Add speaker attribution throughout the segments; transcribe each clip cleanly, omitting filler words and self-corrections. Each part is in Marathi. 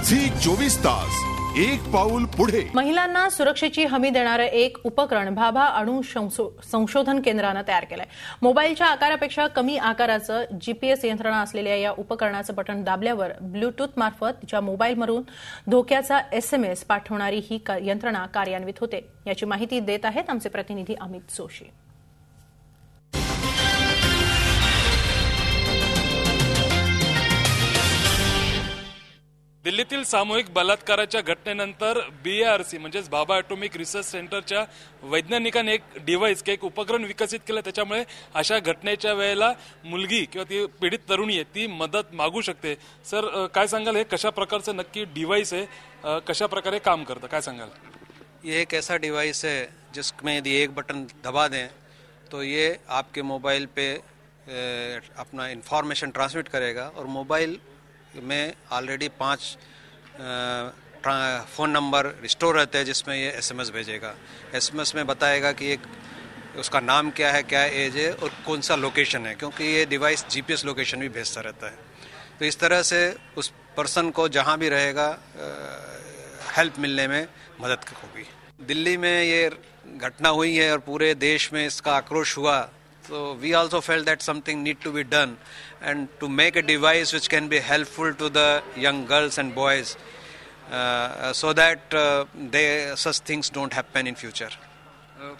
Speaker 1: झी 24 तास एक पाऊल पुढे।
Speaker 2: महिलांना सुरक्षेची हमी देणारे एक उपकरण भाभा अणु संशोधन केंद्राने तयार केलंय। मोबाईलच्या आकारापेक्षा कमी आकाराचं जीपीएस यंत्रणा असलेल्या या उपकरणाचं बटन दाबल्यावर ब्लूटूथ मार्फत ज्या मोबाईलवरून धोक्याचा एसएमएस पाठवणारी ही यंत्रणा कार्यान्वित होते। याची माहिती देत आहेत आमचे प्रतिनिधी अमित जोशी।
Speaker 3: दिल्लीतील सामूहिक बलात्काराच्या घटनेनंतर बीआरसी म्हणजेच भाभा ॲटॉमिक रिसर्च सेंटरच्या वैज्ञानिकांनी एक डिव्हाइस एक उपकरण विकसित केलं। त्याच्यामुळे अशा घटनेच्या वेळेला मुलगी किंवा ती पीडित तरुणी आहे ती मदत मागू शकते। सर काय सांगाल, हे कशा प्रकारचं नक्की डिव्हाइस आहे, कशा प्रकारे काम करतं, काय सांगाल?
Speaker 4: ये एक ऐसा डिवाइस है जिसमें यदि एक बटन दबा दें तो ये आपके मोबाइल पे अपना इंफॉर्मेशन ट्रांसमिट करेगा और मोबाइल में ऑलरेडी 5 फ़ोन नंबर स्टोर रहते हैं जिसमें ये एसएमएस भेजेगा। एसएमएस में बताएगा कि एक उसका नाम क्या है, क्या एज है और कौन सा लोकेशन है, क्योंकि ये डिवाइस जीपीएस लोकेशन भी भेजता रहता है। तो इस तरह से उस पर्सन को जहाँ भी रहेगा हेल्प मिलने में मदद होगी। दिल्ली में ये घटना हुई है और पूरे देश में इसका आक्रोश हुआ, so we also felt that something need to be done and to make a device which can be helpful to the young girls and boys so that such things don't happen in future.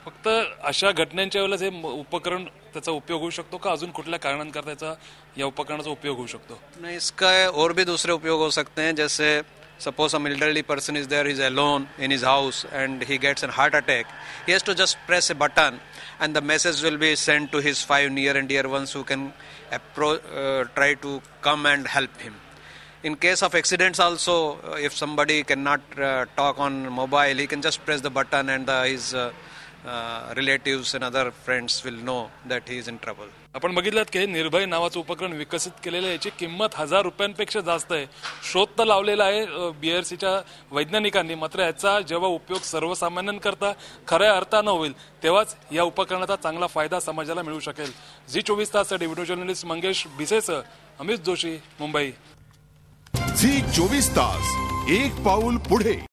Speaker 3: फक्त अशा घटनांच्या वेळेला हे उपकरण त्याचा उपयोग होऊ शकतो का अजून कुठल्या कारणांकरता त्याचा या उपकरणाचा उपयोग होऊ शकतो?
Speaker 4: नहीं, इसका और भी दूसरे उपयोग हो सकते हैं। जैसे suppose some elderly person is there, he's alone in his house and he gets a heart attack, he has to just press a button and the message will be sent to his 5 near and dear ones who can try to come and help him. In case of accidents also, if somebody cannot talk on mobile, he can just press the button and his relatives and other friends will know that he is in trouble.
Speaker 3: आपण बघितलं की निर्भय नावाचं उपकरण विकसित केलेलं आहे, याची किंमत 1000 रुपयांपेक्षा जास्त आहे। शोध तर लावलेला आहे बीआरसीच्या वैज्ञानिकांनी, मात्र याचा जेव्हा उपयोग सर्वसामान्यांकरता खऱ्या अर्थानं होईल तेव्हाच या उपकरणाचा चांगला फायदा समाजाला मिळू शकेल। झी 24 ताससाठी व्हिडिओ जर्नलिस्ट मंगेश भिसेसह अमित जोशी, मुंबई।
Speaker 1: झी 24 तास एक पाऊल पुढे।